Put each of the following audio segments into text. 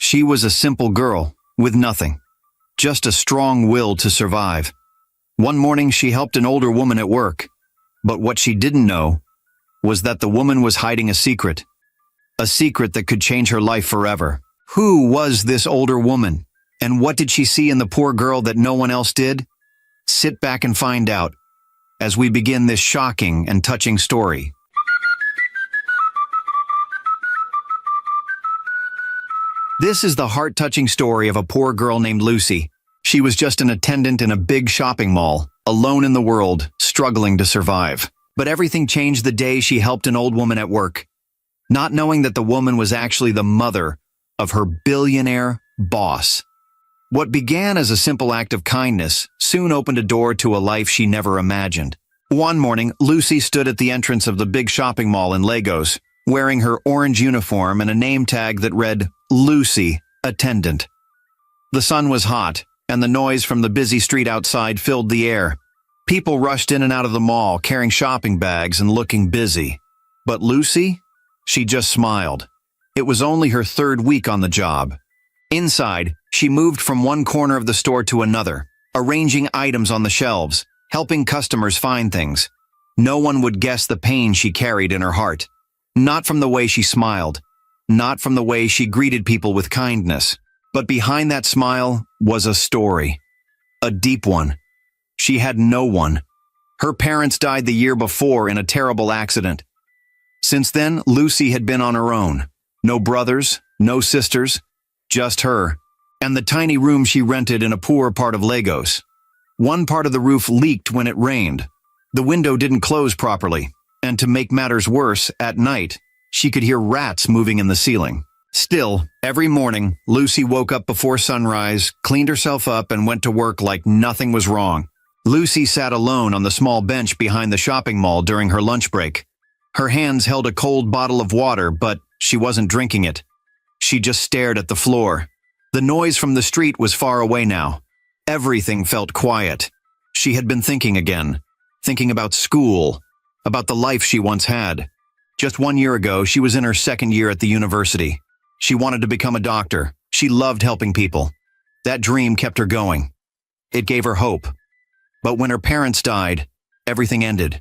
She was a simple girl with nothing, just a strong will to survive. One morning she helped an older woman at work, but what she didn't know was that the woman was hiding a secret that could change her life forever. Who was this older woman, and what did she see in the poor girl that no one else did? Sit back and find out as we begin this shocking and touching story. This is the heart-touching story of a poor girl named Lucy. She was just an attendant in a big shopping mall, alone in the world, struggling to survive. But everything changed the day she helped an old woman at work, not knowing that the woman was actually the mother of her billionaire boss. What began as a simple act of kindness soon opened a door to a life she never imagined. One morning, Lucy stood at the entrance of the big shopping mall in Lagos, wearing her orange uniform and a name tag that read, Lucy, Attendant. The sun was hot, and the noise from the busy street outside filled the air. People rushed in and out of the mall, carrying shopping bags and looking busy. But Lucy? She just smiled. It was only her third week on the job. Inside, she moved from one corner of the store to another, arranging items on the shelves, helping customers find things. No one would guess the pain she carried in her heart. Not from the way she smiled, not from the way she greeted people with kindness. But behind that smile was a story. A deep one. She had no one. Her parents died the year before in a terrible accident. Since then, Lucy had been on her own. No brothers, no sisters, just her, and the tiny room she rented in a poor part of Lagos. One part of the roof leaked when it rained. The window didn't close properly, and to make matters worse, at night, she could hear rats moving in the ceiling. Still, every morning, Lucy woke up before sunrise, cleaned herself up, and went to work like nothing was wrong. Lucy sat alone on the small bench behind the shopping mall during her lunch break. Her hands held a cold bottle of water, but she wasn't drinking it. She just stared at the floor. The noise from the street was far away now. Everything felt quiet. She had been thinking again. Thinking about school, about the life she once had. Just 1 year ago, she was in her second year at the university. She wanted to become a doctor. She loved helping people. That dream kept her going. It gave her hope. But when her parents died, everything ended.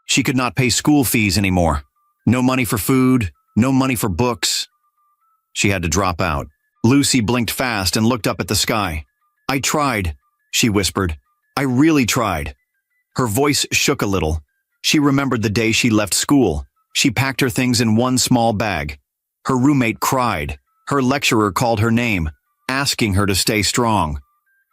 She could not pay school fees anymore. No money for food, no money for books. She had to drop out. Lucy blinked fast and looked up at the sky. "I tried," she whispered. "I really tried." Her voice shook a little. She remembered the day she left school. She packed her things in one small bag. Her roommate cried. Her lecturer called her name, asking her to stay strong.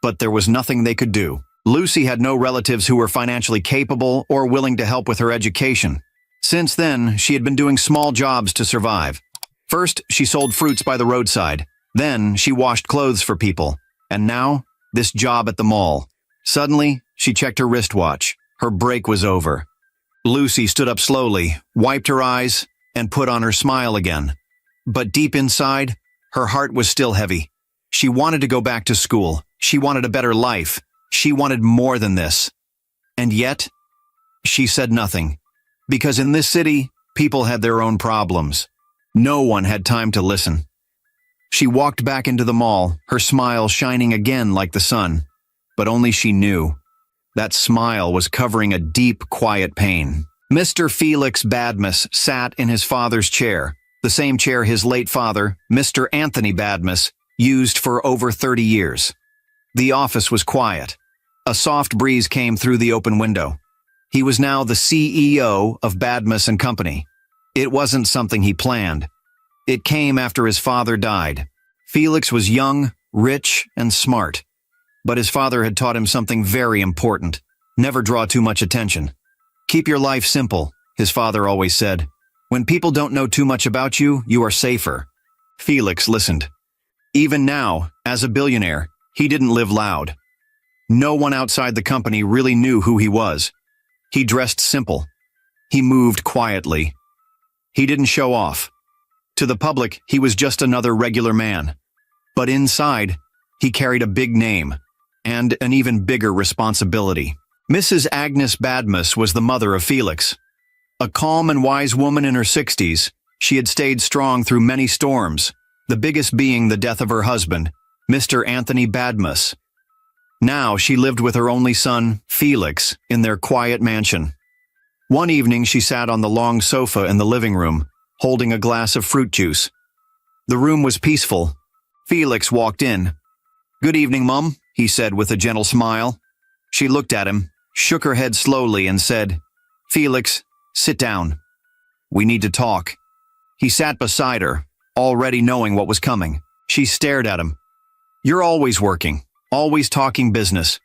But there was nothing they could do. Lucy had no relatives who were financially capable or willing to help with her education. Since then, she had been doing small jobs to survive. First, she sold fruits by the roadside. Then, she washed clothes for people. And now, this job at the mall. Suddenly, she checked her wristwatch. Her break was over. Lucy stood up slowly, wiped her eyes, and put on her smile again. But deep inside, her heart was still heavy. She wanted to go back to school. She wanted a better life. She wanted more than this. And yet, she said nothing. Because in this city, people had their own problems. No one had time to listen. She walked back into the mall, her smile shining again like the sun. But only she knew. That smile was covering a deep, quiet pain. Mr. Felix Badmus sat in his father's chair, the same chair his late father, Mr. Anthony Badmus, used for over 30 years. The office was quiet. A soft breeze came through the open window. He was now the CEO of Badmus and Company. It wasn't something he planned. It came after his father died. Felix was young, rich, and smart. But his father had taught him something very important. Never draw too much attention. Keep your life simple, his father always said. When people don't know too much about you, you are safer. Felix listened. Even now, as a billionaire, he didn't live loud. No one outside the company really knew who he was. He dressed simple. He moved quietly. He didn't show off. To the public, he was just another regular man. But inside, he carried a big name and an even bigger responsibility. Mrs. Agnes Badmus was the mother of Felix. A calm and wise woman in her 60s, she had stayed strong through many storms, the biggest being the death of her husband, Mr. Anthony Badmus. Now she lived with her only son, Felix, in their quiet mansion. One evening she sat on the long sofa in the living room, holding a glass of fruit juice. The room was peaceful. Felix walked in. "Good evening, Mum," he said with a gentle smile. She looked at him, shook her head slowly and said, "Felix, sit down. We need to talk." He sat beside her, already knowing what was coming. She stared at him. "You're always working, always talking business.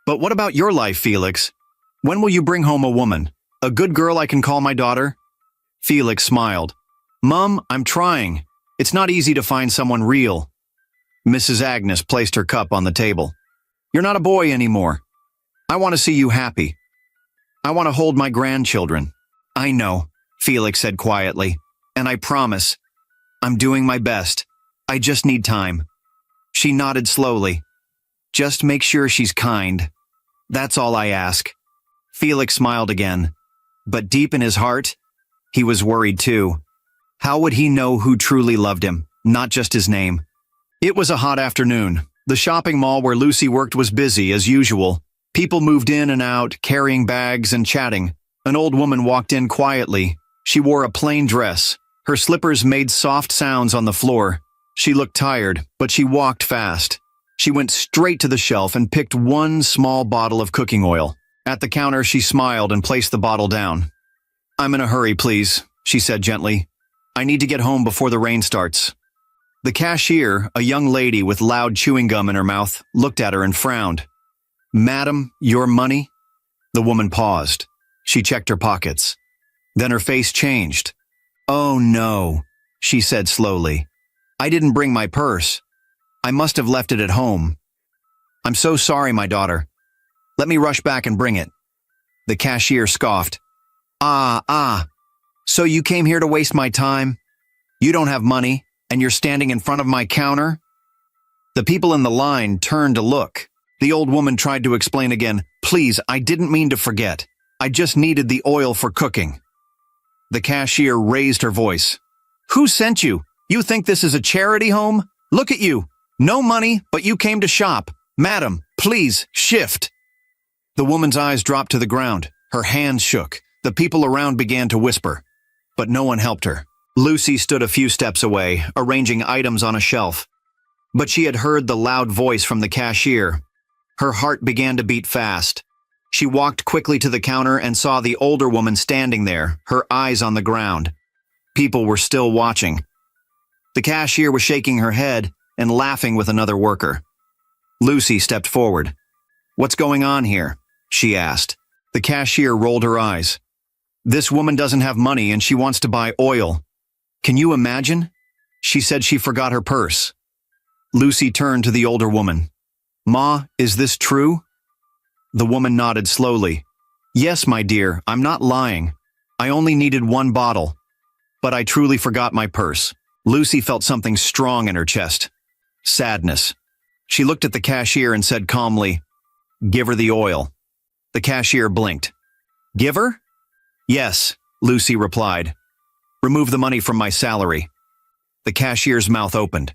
But what about your life, Felix? When will you bring home a woman? A good girl I can call my daughter?" Felix smiled. "Mum, I'm trying. It's not easy to find someone real." Mrs. Agnes placed her cup on the table. "You're not a boy anymore. I want to see you happy. I want to hold my grandchildren." "I know," Felix said quietly, "and I promise. I'm doing my best. I just need time." She nodded slowly. "Just make sure she's kind. That's all I ask." Felix smiled again, but deep in his heart, he was worried too. How would he know who truly loved him, not just his name? It was a hot afternoon. The shopping mall where Lucy worked was busy as usual. People moved in and out, carrying bags and chatting. An old woman walked in quietly. She wore a plain dress. Her slippers made soft sounds on the floor. She looked tired, but she walked fast. She went straight to the shelf and picked one small bottle of cooking oil. At the counter, she smiled and placed the bottle down. "I'm in a hurry, please," she said gently. "I need to get home before the rain starts." The cashier, a young lady with loud chewing gum in her mouth, looked at her and frowned. "Madam, your money?" The woman paused. She checked her pockets. Then her face changed. "Oh no," she said slowly. "I didn't bring my purse. I must have left it at home. I'm so sorry, my daughter. Let me rush back and bring it." The cashier scoffed. So you came here to waste my time? You don't have money, and you're standing in front of my counter?" The people in the line turned to look. The old woman tried to explain again. "Please, I didn't mean to forget. I just needed the oil for cooking." The cashier raised her voice. "Who sent you? You think this is a charity home? Look at you. No money, but you came to shop. Madam, please, shift." The woman's eyes dropped to the ground. Her hands shook. The people around began to whisper. But no one helped her. Lucy stood a few steps away, arranging items on a shelf. But she had heard the loud voice from the cashier. Her heart began to beat fast. She walked quickly to the counter and saw the older woman standing there, her eyes on the ground. People were still watching. The cashier was shaking her head and laughing with another worker. Lucy stepped forward. "What's going on here?" she asked. The cashier rolled her eyes. "This woman doesn't have money and she wants to buy oil. Can you imagine? She said she forgot her purse." Lucy turned to the older woman. "Ma, is this true?" The woman nodded slowly. "Yes, my dear, I'm not lying. I only needed one bottle. But I truly forgot my purse." Lucy felt something strong in her chest. Sadness. She looked at the cashier and said calmly, "Give her the oil." The cashier blinked. "Give her?" "Yes," Lucy replied. "Remove the money from my salary." The cashier's mouth opened.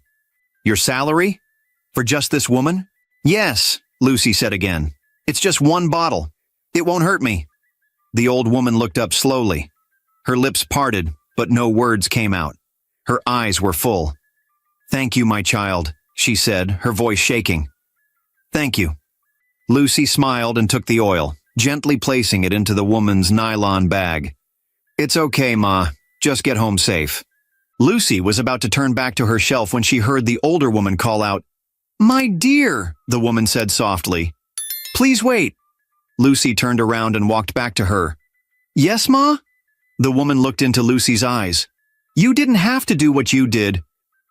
"Your salary? For just this woman?" "Yes," Lucy said again. "It's just one bottle. It won't hurt me." The old woman looked up slowly. Her lips parted, but no words came out. Her eyes were full. "Thank you, my child," she said, her voice shaking. "Thank you." Lucy smiled and took the oil, gently placing it into the woman's nylon bag. "It's okay, Ma. Just get home safe." Lucy was about to turn back to her shelf when she heard the older woman call out, "My dear," the woman said softly. "Please wait." Lucy turned around and walked back to her. "Yes, Ma?" The woman looked into Lucy's eyes. "You didn't have to do what you did,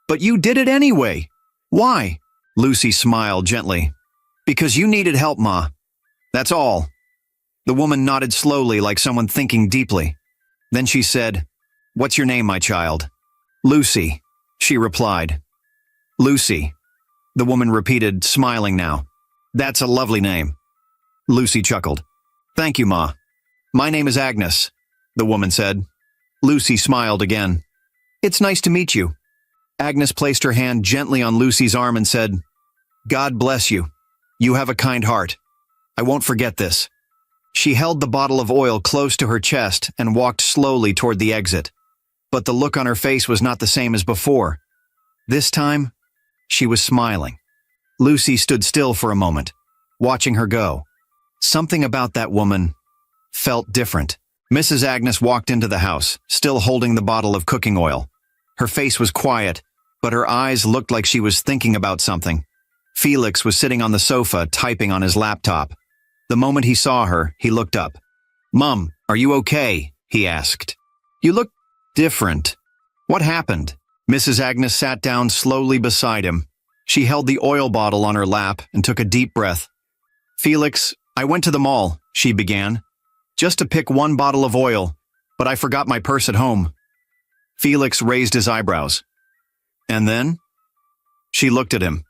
but you did it anyway. Why?" Lucy smiled gently. "Because you needed help, Ma. That's all." The woman nodded slowly like someone thinking deeply. Then she said, "What's your name, my child?" "Lucy," she replied. "Lucy," the woman repeated, smiling now. "That's a lovely name." Lucy chuckled. "Thank you, Ma." "My name is Agnes," the woman said. Lucy smiled again. "It's nice to meet you." Agnes placed her hand gently on Lucy's arm and said, "God bless you. You have a kind heart. I won't forget this." She held the bottle of oil close to her chest and walked slowly toward the exit. But the look on her face was not the same as before. This time, she was smiling. Lucy stood still for a moment, watching her go. Something about that woman felt different. Mrs. Agnes walked into the house, still holding the bottle of cooking oil. Her face was quiet, but her eyes looked like she was thinking about something. Felix was sitting on the sofa, typing on his laptop. The moment he saw her, he looked up. "Mom, are you okay?" he asked. "You look different. What happened?" Mrs. Agnes sat down slowly beside him. She held the oil bottle on her lap and took a deep breath. "Felix, I went to the mall," she began, "just to pick one bottle of oil, but I forgot my purse at home." Felix raised his eyebrows. "And then?" She looked at him.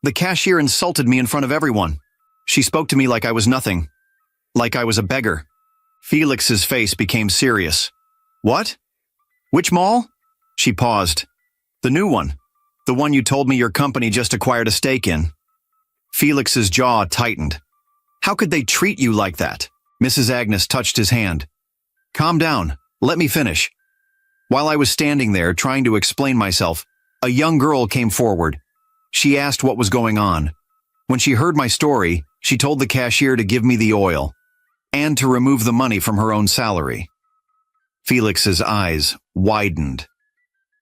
"The cashier insulted me in front of everyone. She spoke to me like I was nothing, like I was a beggar." Felix's face became serious. "What? Which mall?" She paused. "The new one. The one you told me your company just acquired a stake in." Felix's jaw tightened. "How could they treat you like that?" Mrs. Agnes touched his hand. "Calm down. Let me finish." While I was standing there trying to explain myself, a young girl came forward. She asked what was going on. When she heard my story, she told the cashier to give me the oil and to remove the money from her own salary. Felix's eyes widened.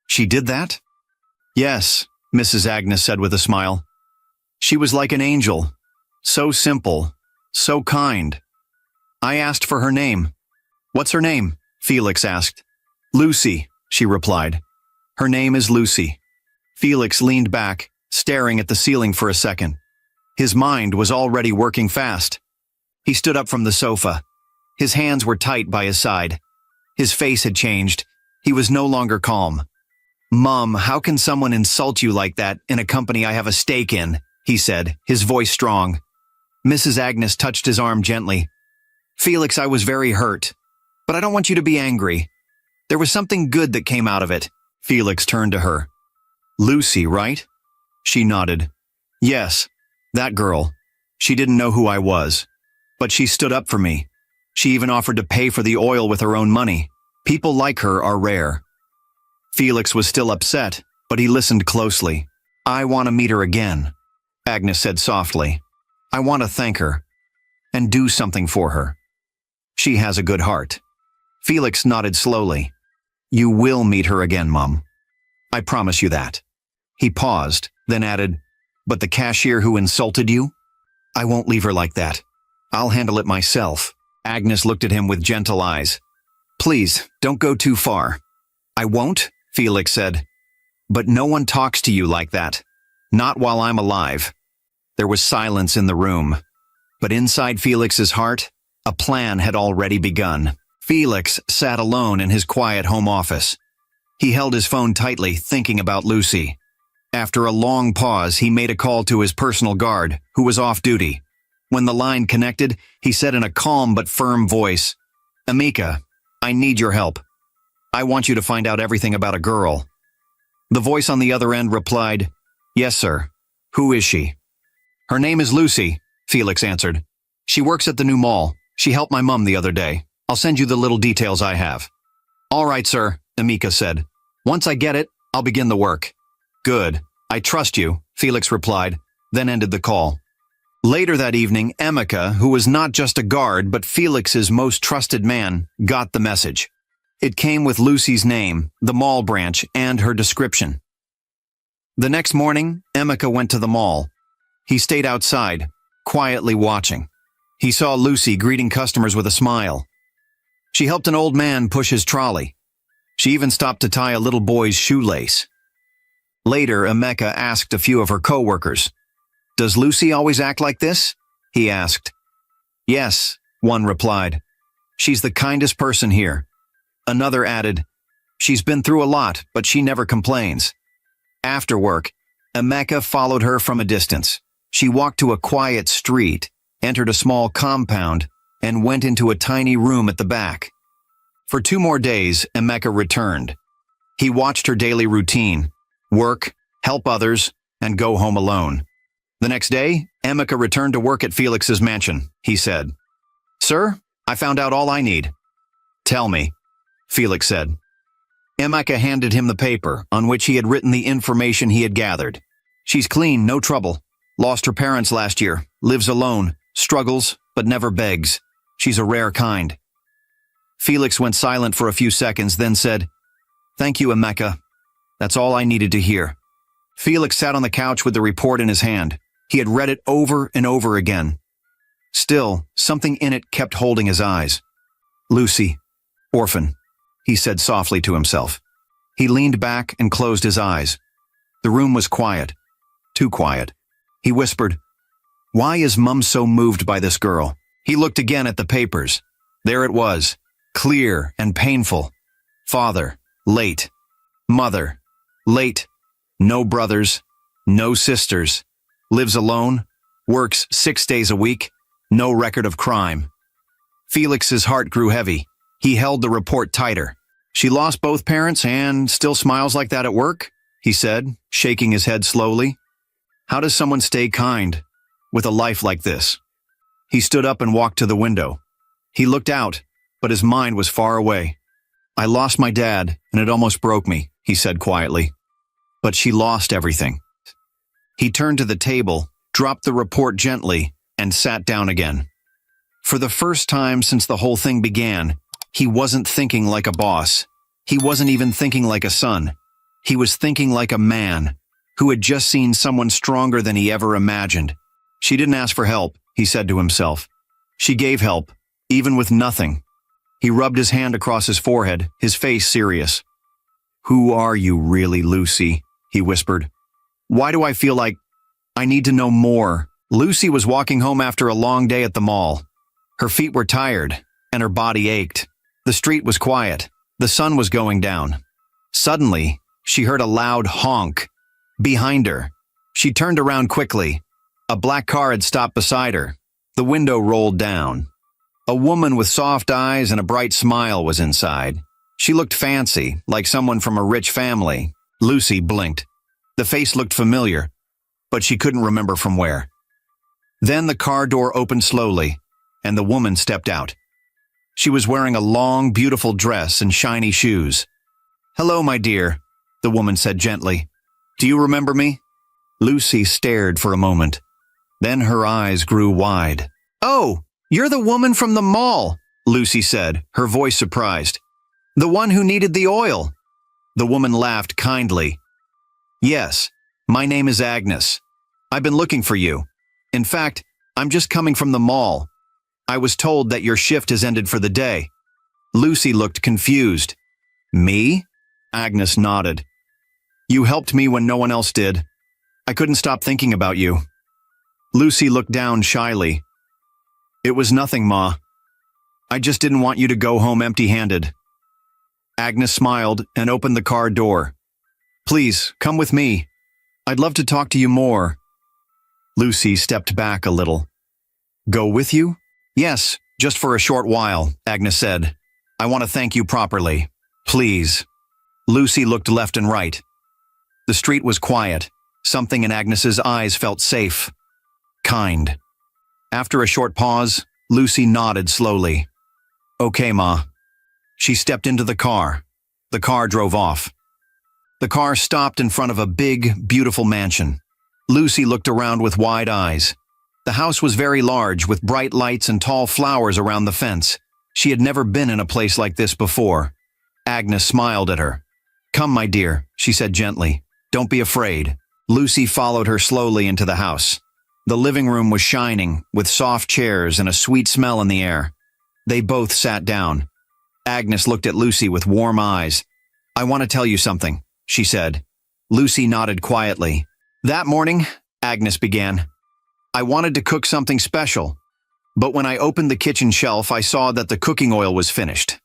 "She did that?" "Yes," Mrs. Agnes said with a smile. "She was like an angel. So simple, so kind. I asked for her name." "What's her name?" Felix asked. "Lucy," she replied. "Her name is Lucy." Felix leaned back, staring at the ceiling for a second. His mind was already working fast. He stood up from the sofa. His hands were tight by his side. His face had changed. He was no longer calm. "Mom, how can someone insult you like that in a company I have a stake in?" he said, his voice strong. Mrs. Agnes touched his arm gently. "Felix, I was very hurt, but I don't want you to be angry. There was something good that came out of it." Felix turned to her. "Lucy, right?" She nodded. "Yes, that girl. She didn't know who I was, but she stood up for me. She even offered to pay for the oil with her own money. People like her are rare." Felix was still upset, but he listened closely. "I want to meet her again," Agnes said softly. "I want to thank her and do something for her. She has a good heart." Felix nodded slowly. "You will meet her again, Mom. I promise you that." He paused, then added, "But the cashier who insulted you? I won't leave her like that. I'll handle it myself." Agnes looked at him with gentle eyes. "Please, don't go too far." "I won't," Felix said. "But no one talks to you like that. Not while I'm alive." There was silence in the room. But inside Felix's heart, a plan had already begun. Felix sat alone in his quiet home office. He held his phone tightly, thinking about Lucy. After a long pause, he made a call to his personal guard, who was off duty. When the line connected, he said in a calm but firm voice, "Amika, I need your help. I want you to find out everything about a girl." The voice on the other end replied, "Yes, sir. Who is she?" "Her name is Lucy," Felix answered. "She works at the new mall. She helped my mom the other day. I'll send you the little details I have." "All right, sir," Amika said. "Once I get it, I'll begin the work." "Good. I trust you," Felix replied, then ended the call. Later that evening, Amika, who was not just a guard but Felix's most trusted man, got the message. It came with Lucy's name, the mall branch, and her description. The next morning, Amika went to the mall. He stayed outside, quietly watching. He saw Lucy greeting customers with a smile. She helped an old man push his trolley. She even stopped to tie a little boy's shoelace. Later, Amika asked a few of her co-workers, "Does Lucy always act like this?" he asked. "Yes," one replied. "She's the kindest person here." Another added, "She's been through a lot, but she never complains." After work, Amika followed her from a distance. She walked to a quiet street, entered a small compound, and went into a tiny room at the back. For 2 more days, Amika returned. He watched her daily routine. work, help others, and go home alone. The next day, Emeka returned to work at Felix's mansion. He said, "Sir, I found out all I need." "Tell me," Felix said. Emeka handed him the paper on which he had written the information he had gathered. "She's clean, no trouble. Lost her parents last year, lives alone, struggles, but never begs. She's a rare kind." Felix went silent for a few seconds, then said, "Thank you, Emeka. That's all I needed to hear." Felix sat on the couch with the report in his hand. He had read it over and over again. Still, something in it kept holding his eyes. "Lucy, orphan," he said softly to himself. He leaned back and closed his eyes. The room was quiet. Too quiet. He whispered, "Why is Mum so moved by this girl?" He looked again at the papers. There it was, clear and painful. Father, late. Mother, late. No brothers, no sisters. Lives alone, works 6 days a week, no record of crime. Felix's heart grew heavy. He held the report tighter. "She lost both parents and still smiles like that at work?" he said, shaking his head slowly. "How does someone stay kind with a life like this?" He stood up and walked to the window. He looked out, but his mind was far away. "I lost my dad, and it almost broke me," he said quietly. "But she lost everything." He turned to the table, dropped the report gently, and sat down again. For the first time since the whole thing began, he wasn't thinking like a boss. He wasn't even thinking like a son. He was thinking like a man who had just seen someone stronger than he ever imagined. "She didn't ask for help," he said to himself. "She gave help, even with nothing." He rubbed his hand across his forehead, his face serious. "Who are you really, Lucy?" he whispered. "Why do I feel like I need to know more?" Lucy was walking home after a long day at the mall. Her feet were tired, and her body ached. The street was quiet. The sun was going down. Suddenly, she heard a loud honk. Behind her. She turned around quickly. A black car had stopped beside her. The window rolled down. A woman with soft eyes and a bright smile was inside. She looked fancy, like someone from a rich family. Lucy blinked. The face looked familiar, but she couldn't remember from where. Then the car door opened slowly, and the woman stepped out. She was wearing a long, beautiful dress and shiny shoes. "Hello, my dear," the woman said gently. "Do you remember me?" Lucy stared for a moment. Then her eyes grew wide. "Oh, you're the woman from the mall," Lucy said, her voice surprised. "The one who needed the oil." The woman laughed kindly. "Yes, my name is Agnes. I've been looking for you. In fact, I'm just coming from the mall. I was told that your shift has ended for the day." Lucy looked confused. "Me?" Agnes nodded. "You helped me when no one else did. I couldn't stop thinking about you." Lucy looked down shyly. "It was nothing, Ma. I just didn't want you to go home empty-handed." Agnes smiled and opened the car door. "Please, come with me. I'd love to talk to you more." Lucy stepped back a little. "Go with you?" "Yes, just for a short while," Agnes said. "I want to thank you properly. Please." Lucy looked left and right. The street was quiet. Something in Agnes's eyes felt safe. Kind. After a short pause, Lucy nodded slowly. "Okay, Ma." She stepped into the car. The car drove off. The car stopped in front of a big, beautiful mansion. Lucy looked around with wide eyes. The house was very large, with bright lights and tall flowers around the fence. She had never been in a place like this before. Agnes smiled at her. "Come, my dear," she said gently. "Don't be afraid." Lucy followed her slowly into the house. The living room was shining, with soft chairs and a sweet smell in the air. They both sat down. Agnes looked at Lucy with warm eyes. "I want to tell you something," she said. Lucy nodded quietly. "That morning," Agnes began, "I wanted to cook something special, but when I opened the kitchen shelf, I saw that the cooking oil was finished."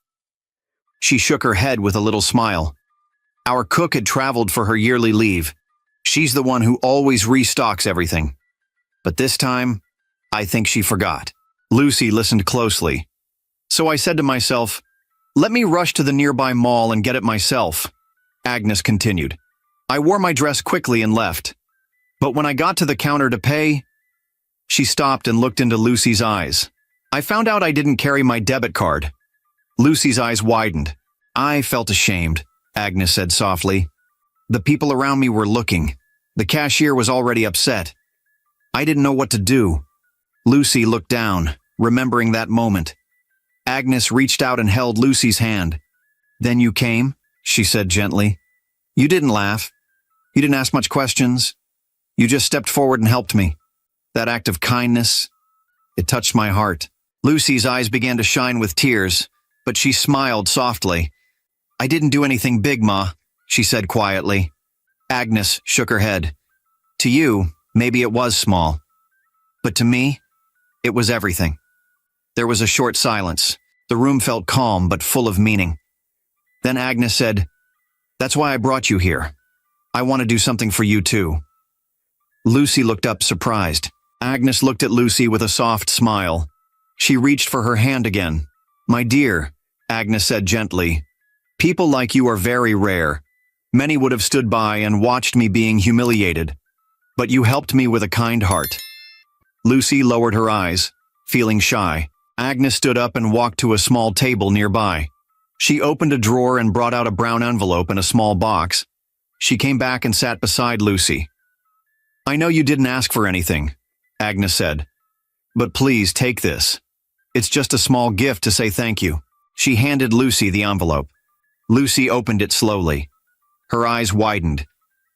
She shook her head with a little smile. "Our cook had traveled for her yearly leave. She's the one who always restocks everything. But this time, I think she forgot." Lucy listened closely. "So I said to myself, let me rush to the nearby mall and get it myself," Agnes continued. I wore my dress quickly and left. But when I got to the counter to pay, she stopped and looked into Lucy's eyes. I found out I didn't carry my debit card. Lucy's eyes widened. I felt ashamed, Agnes said softly. The people around me were looking. The cashier was already upset. I didn't know what to do. Lucy looked down, remembering that moment. Agnes reached out and held Lucy's hand. Then you came, she said gently. You didn't laugh. You didn't ask much questions. You just stepped forward and helped me. That act of kindness, it touched my heart. Lucy's eyes began to shine with tears, but she smiled softly. I didn't do anything big, Ma, she said quietly. Agnes shook her head. To you, maybe it was small. But to me, it was everything. There was a short silence. The room felt calm but full of meaning. Then Agnes said, That's why I brought you here. I want to do something for you too. Lucy looked up surprised. Agnes looked at Lucy with a soft smile. She reached for her hand again. My dear, Agnes said gently, people like you are very rare. Many would have stood by and watched me being humiliated. But you helped me with a kind heart. Lucy lowered her eyes, feeling shy. Agnes stood up and walked to a small table nearby. She opened a drawer and brought out a brown envelope and a small box. She came back and sat beside Lucy. I know you didn't ask for anything, Agnes said. But please take this. It's just a small gift to say thank you. She handed Lucy the envelope. Lucy opened it slowly. Her eyes widened.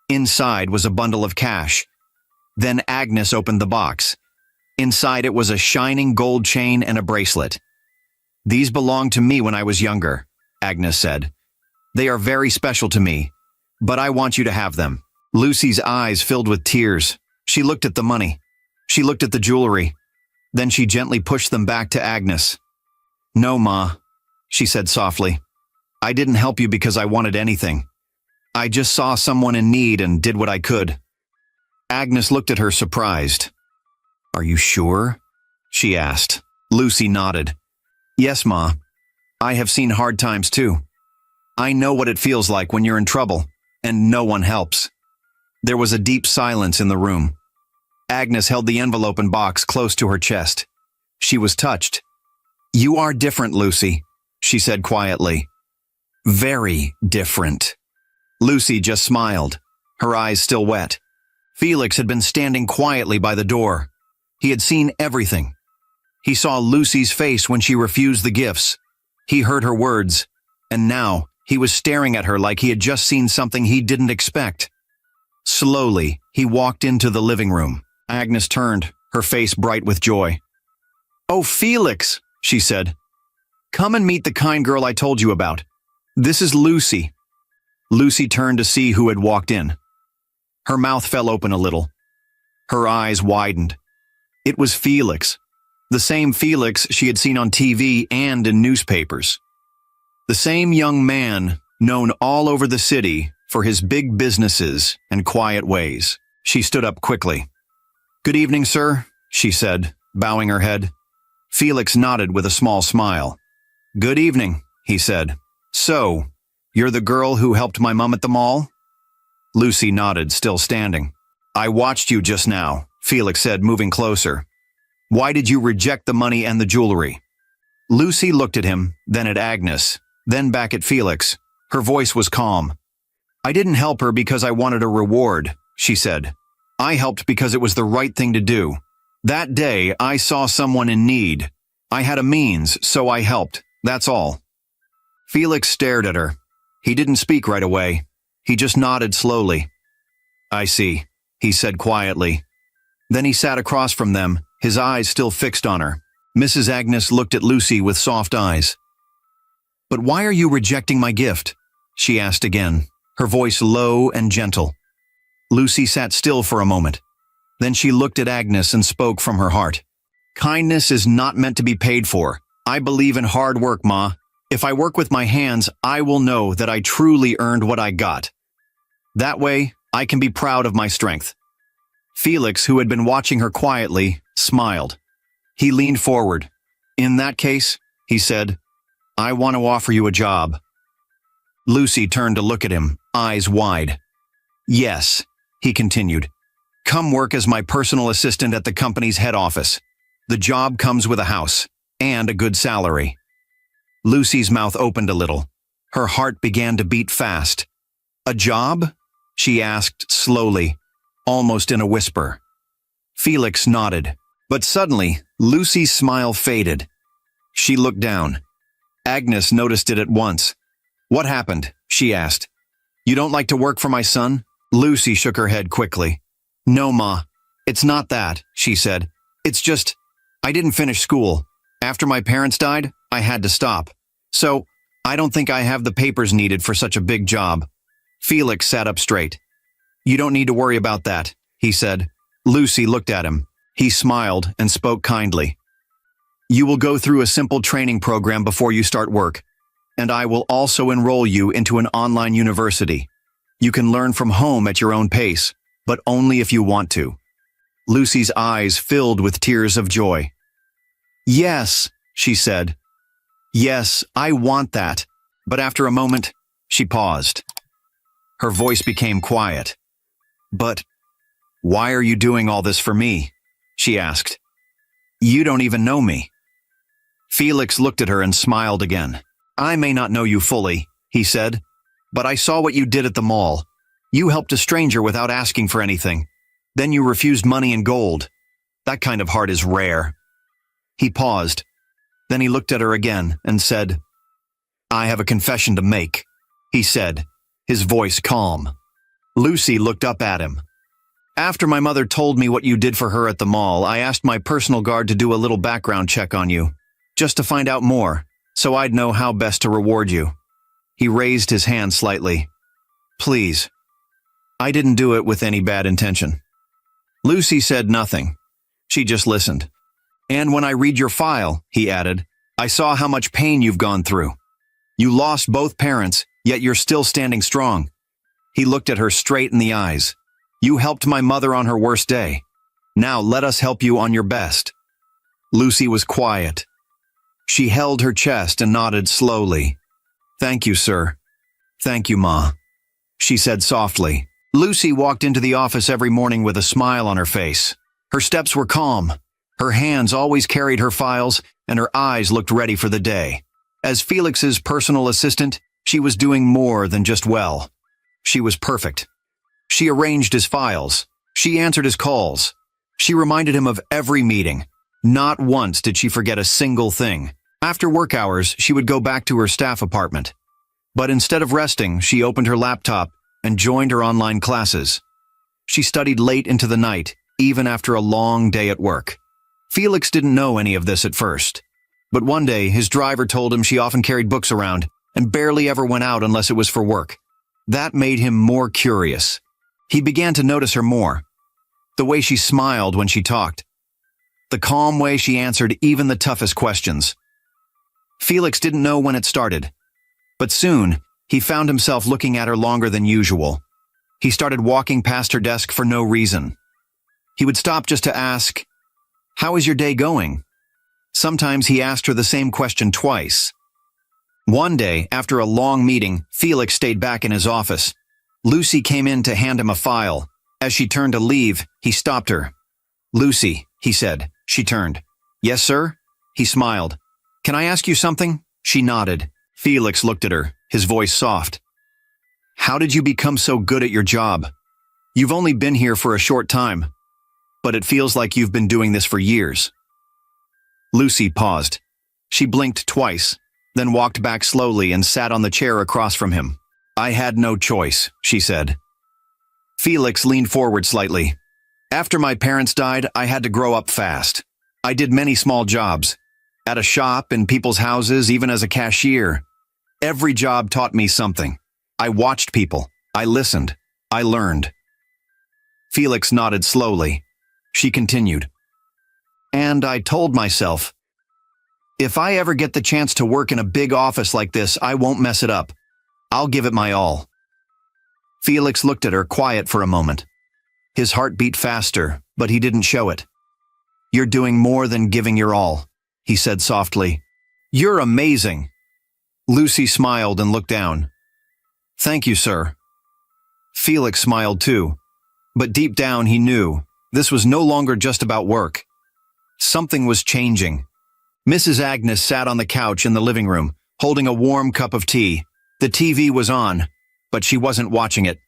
Inside was a bundle of cash. Then Agnes opened the box. Inside it was a shining gold chain and a bracelet. These belonged to me when I was younger, Agnes said. They are very special to me, but I want you to have them. Lucy's eyes filled with tears. She looked at the money. She looked at the jewelry. Then she gently pushed them back to Agnes. No, Ma, she said softly. I didn't help you because I wanted anything. I just saw someone in need and did what I could. Agnes looked at her surprised. Are you sure? She asked. Lucy nodded. Yes, Ma. I have seen hard times too. I know what it feels like when you're in trouble, and no one helps. There was a deep silence in the room. Agnes held the envelope and box close to her chest. She was touched. You are different, Lucy, she said quietly. Very different. Lucy just smiled, her eyes still wet. Felix had been standing quietly by the door. He had seen everything. He saw Lucy's face when she refused the gifts. He heard her words, and now he was staring at her like he had just seen something he didn't expect. Slowly, he walked into the living room. Agnes turned, her face bright with joy. Oh, Felix, she said. Come and meet the kind girl I told you about. This is Lucy. Lucy turned to see who had walked in. Her mouth fell open a little. Her eyes widened. It was Felix. The same Felix she had seen on TV and in newspapers. The same young man known all over the city for his big businesses and quiet ways. She stood up quickly. Good evening, sir, she said, bowing her head. Felix nodded with a small smile. Good evening, he said. So, you're the girl who helped my mom at the mall? Lucy nodded, still standing. I watched you just now, Felix said, moving closer. Why did you reject the money and the jewelry? Lucy looked at him, then at Agnes, then back at Felix. Her voice was calm. I didn't help her because I wanted a reward, she said. I helped because it was the right thing to do. That day, I saw someone in need. I had a means, so I helped. That's all. Felix stared at her. He didn't speak right away. He just nodded slowly. I see, he said quietly. Then he sat across from them, his eyes still fixed on her. Mrs. Agnes looked at Lucy with soft eyes. But why are you rejecting my gift? She asked again, her voice low and gentle. Lucy sat still for a moment. Then she looked at Agnes and spoke from her heart. Kindness is not meant to be paid for. I believe in hard work, Ma. If I work with my hands, I will know that I truly earned what I got. That way, I can be proud of my strength. Felix, who had been watching her quietly, smiled. He leaned forward. In that case, he said, I want to offer you a job. Lucy turned to look at him, eyes wide. Yes, he continued. Come work as my personal assistant at the company's head office. The job comes with a house and a good salary. Lucy's mouth opened a little. Her heart began to beat fast. A job? She asked slowly, almost in a whisper. Felix nodded, but suddenly Lucy's smile faded. She looked down. Agnes noticed it at once. What happened? She asked. You don't like to work for my son? Lucy shook her head quickly. No, Ma. It's not that, she said. It's just, I didn't finish school. After my parents died, I had to stop. So, I don't think I have the papers needed for such a big job. Felix sat up straight. You don't need to worry about that, he said. Lucy looked at him. He smiled and spoke kindly. You will go through a simple training program before you start work, and I will also enroll you into an online university. You can learn from home at your own pace, but only if you want to. Lucy's eyes filled with tears of joy. Yes, she said. Yes, I want that. But after a moment, she paused. Her voice became quiet. But why are you doing all this for me? She asked. You don't even know me. Felix looked at her and smiled again. I may not know you fully, he said, but I saw what you did at the mall. You helped a stranger without asking for anything. Then you refused money and gold. That kind of heart is rare. He paused. Then he looked at her again and said, I have a confession to make, he said, his voice calm. Lucy looked up at him. After my mother told me what you did for her at the mall, I asked my personal guard to do a little background check on you, just to find out more, so I'd know how best to reward you. He raised his hand slightly. Please. I didn't do it with any bad intention. Lucy said nothing. She just listened. And when I read your file, he added, I saw how much pain you've gone through. You lost both parents, yet you're still standing strong. He looked at her straight in the eyes. You helped my mother on her worst day. Now let us help you on your best. Lucy was quiet. She held her chest and nodded slowly. Thank you, sir. Thank you, Ma. She said softly. Lucy walked into the office every morning with a smile on her face. Her steps were calm. Her hands always carried her files, and her eyes looked ready for the day. As Felix's personal assistant, she was doing more than just well. She was perfect. She arranged his files. She answered his calls. She reminded him of every meeting. Not once did she forget a single thing. After work hours, she would go back to her staff apartment. But instead of resting, she opened her laptop and joined her online classes. She studied late into the night, even after a long day at work. Felix didn't know any of this at first. But one day, his driver told him she often carried books around and barely ever went out unless it was for work. That made him more curious. He began to notice her more. The way she smiled when she talked. The calm way she answered even the toughest questions. Felix didn't know when it started. But soon, he found himself looking at her longer than usual. He started walking past her desk for no reason. He would stop just to ask, "How is your day going?" Sometimes he asked her the same question twice. One day, after a long meeting, Felix stayed back in his office. Lucy came in to hand him a file. As she turned to leave, he stopped her. "Lucy," he said. She turned. "Yes, sir?" He smiled. "Can I ask you something?" She nodded. Felix looked at her, his voice soft. "How did you become so good at your job? You've only been here for a short time, but it feels like you've been doing this for years." Lucy paused. She blinked twice, then walked back slowly and sat on the chair across from him. "I had no choice," she said. Felix leaned forward slightly. "After my parents died, I had to grow up fast. I did many small jobs. At a shop, in people's houses, even as a cashier. Every job taught me something. I watched people. I listened. I learned." Felix nodded slowly. She continued. "And I told myself, if I ever get the chance to work in a big office like this, I won't mess it up. I'll give it my all." Felix looked at her, quiet for a moment. His heart beat faster, but he didn't show it. "You're doing more than giving your all," he said softly. "You're amazing." Lucy smiled and looked down. "Thank you, sir." Felix smiled too. But deep down he knew this was no longer just about work. Something was changing. Mrs. Agnes sat on the couch in the living room, holding a warm cup of tea. The TV was on, but she wasn't watching it.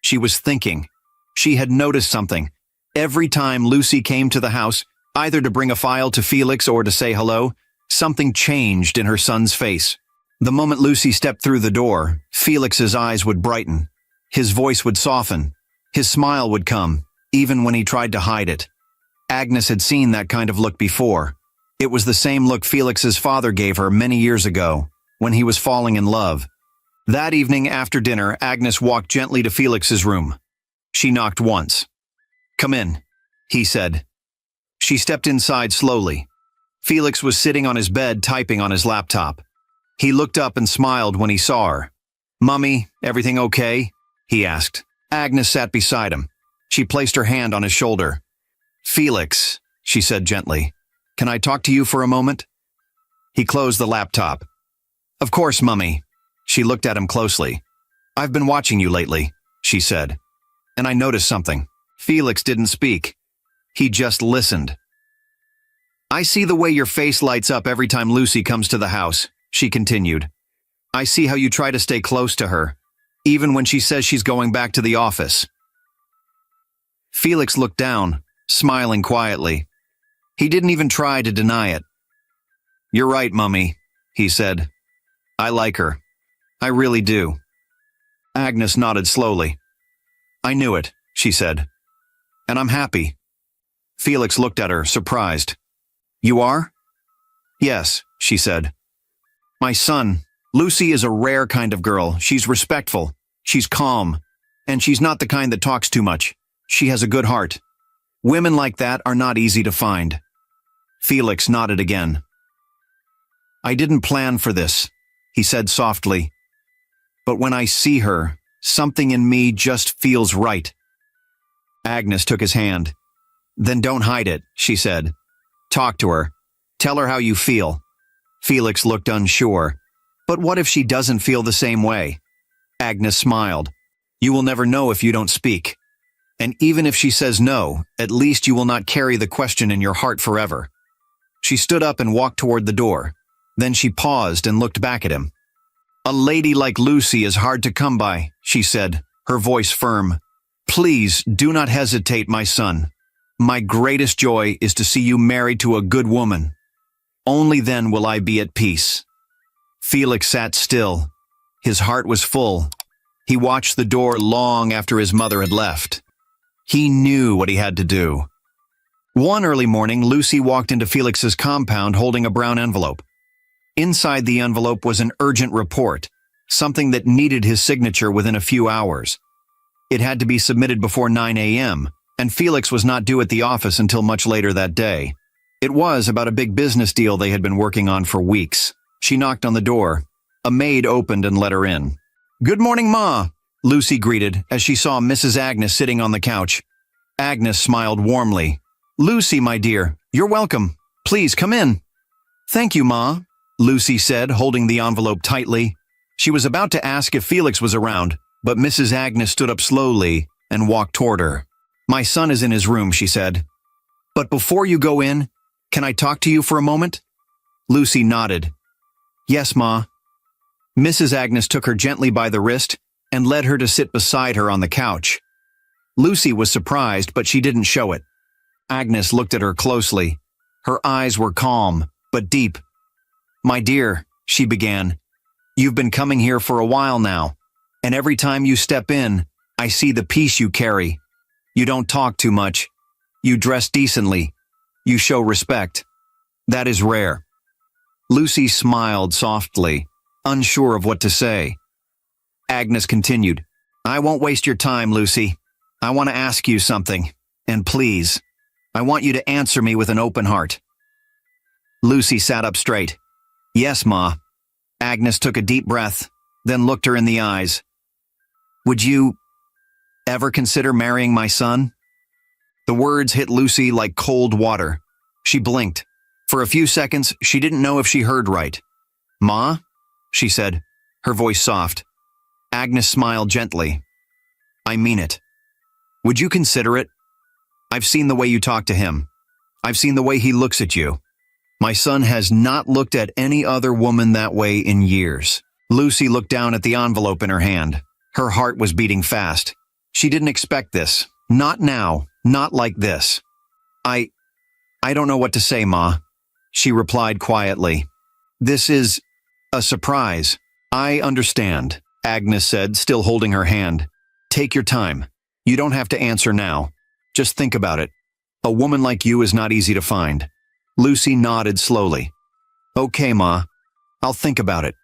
She was thinking. She had noticed something. Every time Lucy came to the house, either to bring a file to Felix or to say hello, something changed in her son's face. The moment Lucy stepped through the door, Felix's eyes would brighten. His voice would soften. His smile would come, even when he tried to hide it. Agnes had seen that kind of look before. It was the same look Felix's father gave her many years ago, when he was falling in love. That evening after dinner, Agnes walked gently to Felix's room. She knocked once. "Come in," he said. She stepped inside slowly. Felix was sitting on his bed typing on his laptop. He looked up and smiled when he saw her. "Mummy, everything okay?" he asked. Agnes sat beside him. She placed her hand on his shoulder. "Felix," she said gently, "can I talk to you for a moment?" He closed the laptop. "Of course, Mummy." She looked at him closely. "I've been watching you lately," she said, "and I noticed something." Felix didn't speak. He just listened. "I see the way your face lights up every time Lucy comes to the house," she continued. "I see how you try to stay close to her, even when she says she's going back to the office." Felix looked down, smiling quietly. He didn't even try to deny it. "You're right, Mummy," he said. "I like her. I really do." Agnes nodded slowly. "I knew it," she said. "And I'm happy." Felix looked at her, surprised. "You are?" "Yes," she said. "My son, Lucy is a rare kind of girl. She's respectful. She's calm. And she's not the kind that talks too much. She has a good heart. Women like that are not easy to find." Felix nodded again. "I didn't plan for this," he said softly. "But when I see her, something in me just feels right." Agnes took his hand. "Then don't hide it," she said. "Talk to her. Tell her how you feel." Felix looked unsure. "But what if she doesn't feel the same way?" Agnes smiled. "You will never know if you don't speak. And even if she says no, at least you will not carry the question in your heart forever." She stood up and walked toward the door. Then she paused and looked back at him. "A lady like Lucy is hard to come by," she said, her voice firm. "Please do not hesitate, my son. My greatest joy is to see you married to a good woman. Only then will I be at peace." Felix sat still. His heart was full. He watched the door long after his mother had left. He knew what he had to do. One early morning, Lucy walked into Felix's compound holding a brown envelope. Inside the envelope was an urgent report, something that needed his signature within a few hours. It had to be submitted before 9 a.m., and Felix was not due at the office until much later that day. It was about a big business deal they had been working on for weeks. She knocked on the door. A maid opened and let her in. "Good morning, Ma," Lucy greeted as she saw Mrs. Agnes sitting on the couch. Agnes smiled warmly. "Lucy, my dear, you're welcome. Please come in." "Thank you, Ma," Lucy said, holding the envelope tightly. She was about to ask if Felix was around, but Mrs. Agnes stood up slowly and walked toward her. "My son is in his room," she said. "But before you go in, can I talk to you for a moment?" Lucy nodded. "Yes, Ma." Mrs. Agnes took her gently by the wrist and led her to sit beside her on the couch. Lucy was surprised, but she didn't show it. Agnes looked at her closely. Her eyes were calm, but deep. "My dear," she began, "you've been coming here for a while now, and every time you step in, I see the peace you carry. You don't talk too much. You dress decently. You show respect. That is rare." Lucy smiled softly, unsure of what to say. Agnes continued, "I won't waste your time, Lucy. I want to ask you something, and please, I want you to answer me with an open heart." Lucy sat up straight. "Yes, Ma." Agnes took a deep breath, then looked her in the eyes. "Would you ever consider marrying my son?" The words hit Lucy like cold water. She blinked. For a few seconds, she didn't know if she heard right. "Ma?" she said, her voice soft. Agnes smiled gently. I mean it. Would you consider it? I've seen the way you talk to him. I've seen the way he looks at you. My son has not looked at any other woman that way in years. Lucy looked down at the envelope in her hand. Her heart was beating fast. She didn't expect this. Not now. Not like this. I don't know what to say, Ma, she replied quietly. This is a surprise. I understand, Agnes said, still holding her hand. Take your time. You don't have to answer now. Just think about it. A woman like you is not easy to find. Lucy nodded slowly. Okay, Ma. I'll think about it.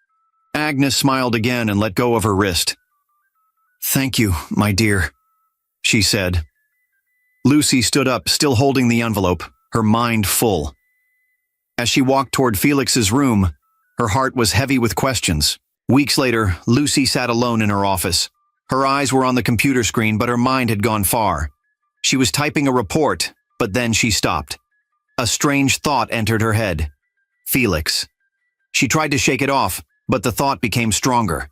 Agnes smiled again and let go of her wrist. Thank you, my dear, she said. Lucy stood up, still holding the envelope, her mind full. As she walked toward Felix's room, her heart was heavy with questions. Weeks later, Lucy sat alone in her office. Her eyes were on the computer screen, but her mind had gone far. She was typing a report, but then she stopped. A strange thought entered her head. Felix. She tried to shake it off, but the thought became stronger.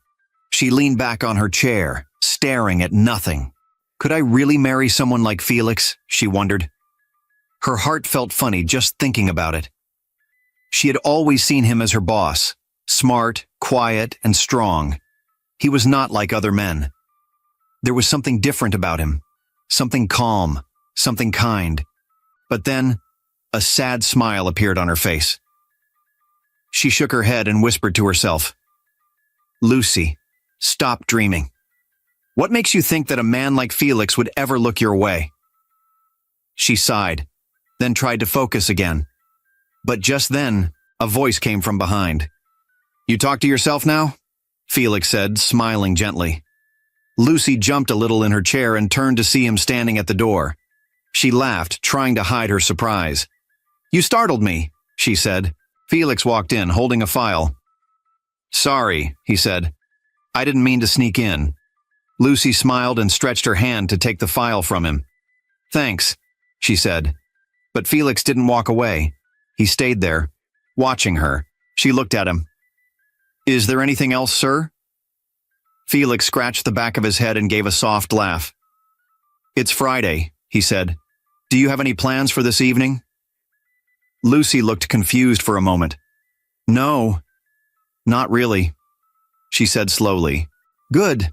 She leaned back on her chair, staring at nothing. Could I really marry someone like Felix? She wondered. Her heart felt funny just thinking about it. She had always seen him as her boss, smart, quiet, and strong. He was not like other men. There was something different about him, something calm, something kind. But then, a sad smile appeared on her face. She shook her head and whispered to herself, Lucy, stop dreaming. What makes you think that a man like Felix would ever look your way? She sighed, then tried to focus again. But just then, a voice came from behind. You talk to yourself now? Felix said, smiling gently. Lucy jumped a little in her chair and turned to see him standing at the door. She laughed, trying to hide her surprise. You startled me, she said. Felix walked in, holding a file. Sorry, he said. I didn't mean to sneak in. Lucy smiled and stretched her hand to take the file from him. Thanks, she said. But Felix didn't walk away. He stayed there, watching her. She looked at him. Is there anything else, sir? Felix scratched the back of his head and gave a soft laugh. It's Friday, he said. Do you have any plans for this evening? Lucy looked confused for a moment. No, not really, she said slowly. Good,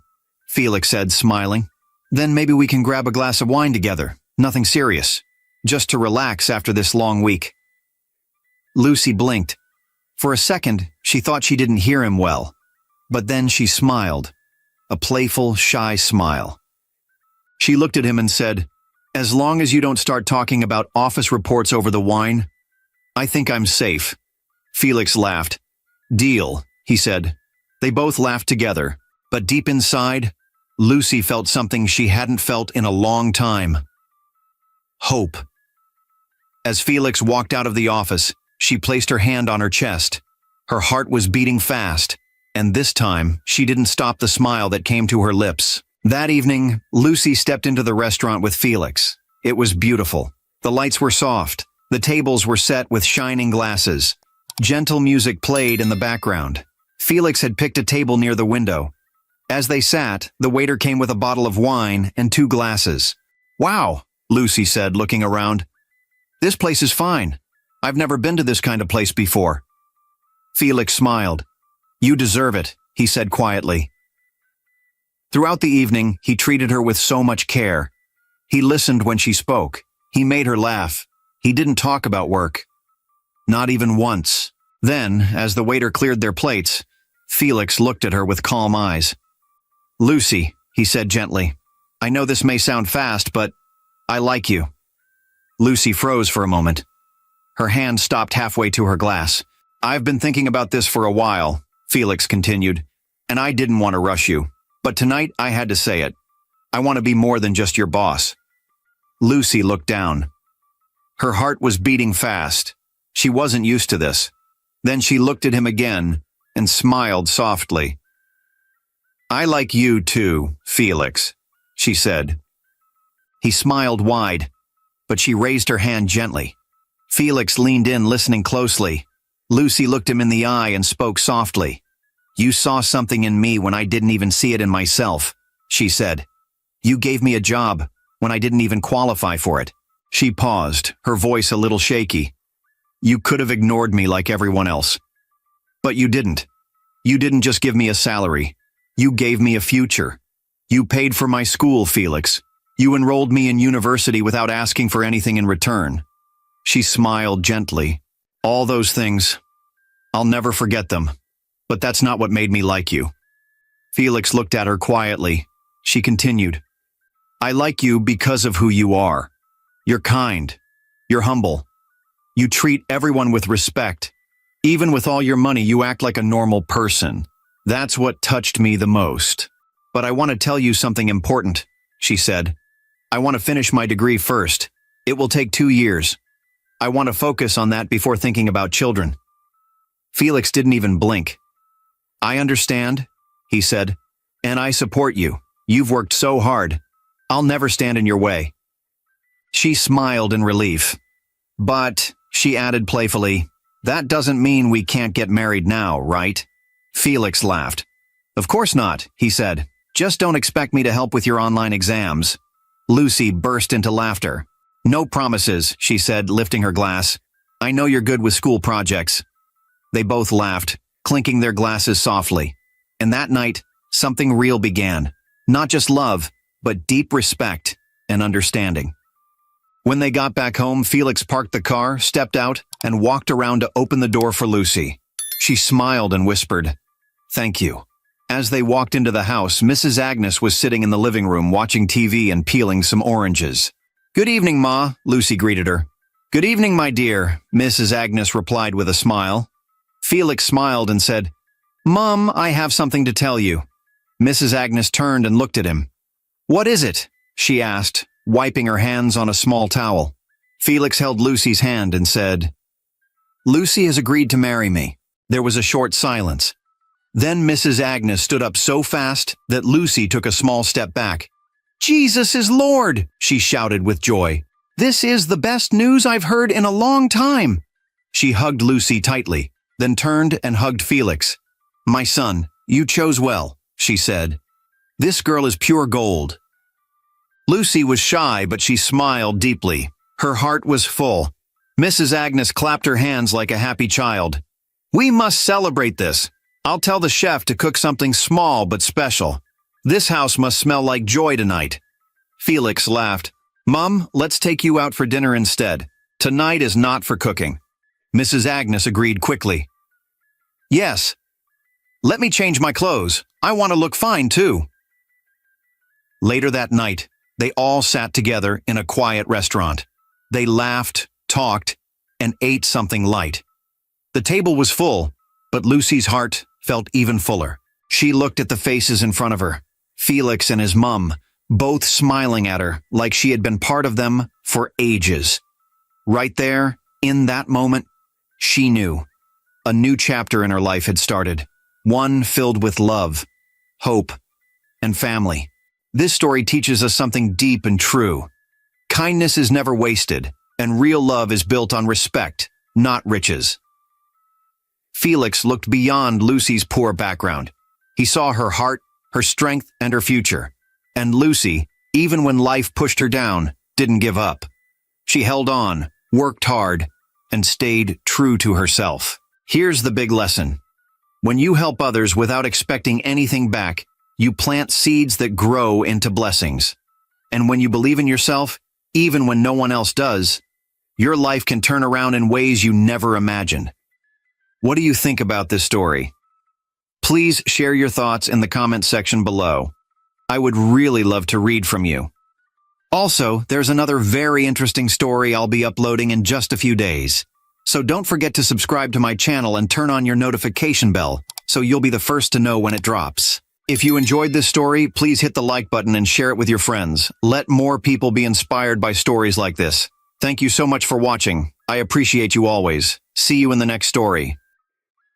Felix said, smiling. Then maybe we can grab a glass of wine together. Nothing serious. Just to relax after this long week. Lucy blinked. For a second, she thought she didn't hear him well. But then she smiled. A playful, shy smile. She looked at him and said, As long as you don't start talking about office reports over the wine, I think I'm safe. Felix laughed. Deal, he said. They both laughed together, but deep inside, Lucy felt something she hadn't felt in a long time. Hope. As Felix walked out of the office, she placed her hand on her chest. Her heart was beating fast, and this time, she didn't stop the smile that came to her lips. That evening, Lucy stepped into the restaurant with Felix. It was beautiful. The lights were soft. The tables were set with shining glasses. Gentle music played in the background. Felix had picked a table near the window. As they sat, the waiter came with a bottle of wine and 2 glasses. Wow, Lucy said, looking around. This place is fine. I've never been to this kind of place before. Felix smiled. You deserve it, he said quietly. Throughout the evening, he treated her with so much care. He listened when she spoke. He made her laugh. He didn't talk about work. Not even once. Then, as the waiter cleared their plates, Felix looked at her with calm eyes. Lucy, he said gently, I know this may sound fast, but I like you. Lucy froze for a moment. Her hand stopped halfway to her glass. I've been thinking about this for a while, Felix continued, and I didn't want to rush you. But tonight I had to say it. I want to be more than just your boss. Lucy looked down. Her heart was beating fast. She wasn't used to this. Then she looked at him again and smiled softly. I like you too, Felix, she said. He smiled wide, but she raised her hand gently. Felix leaned in, listening closely. Lucy looked him in the eye and spoke softly. You saw something in me when I didn't even see it in myself, she said. You gave me a job when I didn't even qualify for it." She paused, her voice a little shaky. "You could have ignored me like everyone else. But you didn't. You didn't just give me a salary. You gave me a future. You paid for my school, Felix. You enrolled me in university without asking for anything in return." She smiled gently. "All those things, I'll never forget them. But that's not what made me like you." Felix looked at her quietly. She continued, "I like you because of who you are. You're kind. You're humble. You treat everyone with respect. Even with all your money, you act like a normal person. That's what touched me the most. But I want to tell you something important," she said. "I want to finish my degree first. It will take 2 years. I want to focus on that before thinking about children." Felix didn't even blink. "I understand," he said, "and I support you. You've worked so hard. I'll never stand in your way." She smiled in relief. "But," she added playfully, "that doesn't mean we can't get married now, right?" Felix laughed. "Of course not," he said. "Just don't expect me to help with your online exams." Lucy burst into laughter. "No promises," she said, lifting her glass. "I know you're good with school projects." They both laughed, clinking their glasses softly. And that night, something real began. Not just love, but deep respect and understanding. When they got back home, Felix parked the car, stepped out, and walked around to open the door for Lucy. She smiled and whispered, "Thank you." As they walked into the house, Mrs. Agnes was sitting in the living room watching TV and peeling some oranges. "Good evening, Ma," Lucy greeted her. "Good evening, my dear," Mrs. Agnes replied with a smile. Felix smiled and said, "Mom, I have something to tell you." Mrs. Agnes turned and looked at him. "What is it?" she asked, wiping her hands on a small towel. Felix held Lucy's hand and said, "Lucy has agreed to marry me." There was a short silence. Then Mrs. Agnes stood up so fast that Lucy took a small step back. "Jesus is Lord!" she shouted with joy. "This is the best news I've heard in a long time." She hugged Lucy tightly, then turned and hugged Felix. "My son, you chose well," she said. "This girl is pure gold." Lucy was shy, but she smiled deeply. Her heart was full. Mrs. Agnes clapped her hands like a happy child. "We must celebrate this. I'll tell the chef to cook something small but special. This house must smell like joy tonight." Felix laughed. "Mum, let's take you out for dinner instead. Tonight is not for cooking." Mrs. Agnes agreed quickly. "Yes. Let me change my clothes. I want to look fine, too." Later that night, they all sat together in a quiet restaurant. They laughed, talked, and ate something light. The table was full, but Lucy's heart felt even fuller. She looked at the faces in front of her, Felix and his mum, both smiling at her like she had been part of them for ages. Right there, in that moment, she knew. A new chapter in her life had started, one filled with love, hope, and family. This story teaches us something deep and true. Kindness is never wasted, and real love is built on respect, not riches. Felix looked beyond Lucy's poor background. He saw her heart, her strength, and her future. And Lucy, even when life pushed her down, didn't give up. She held on, worked hard, and stayed true to herself. Here's the big lesson. When you help others without expecting anything back, you plant seeds that grow into blessings. And when you believe in yourself, even when no one else does, your life can turn around in ways you never imagined. What do you think about this story? Please share your thoughts in the comment section below. I would really love to read from you. Also, there's another very interesting story I'll be uploading in just a few days. So don't forget to subscribe to my channel and turn on your notification bell so you'll be the first to know when it drops. If you enjoyed this story, please hit the like button and share it with your friends. Let more people be inspired by stories like this. Thank you so much for watching. I appreciate you always. See you in the next story.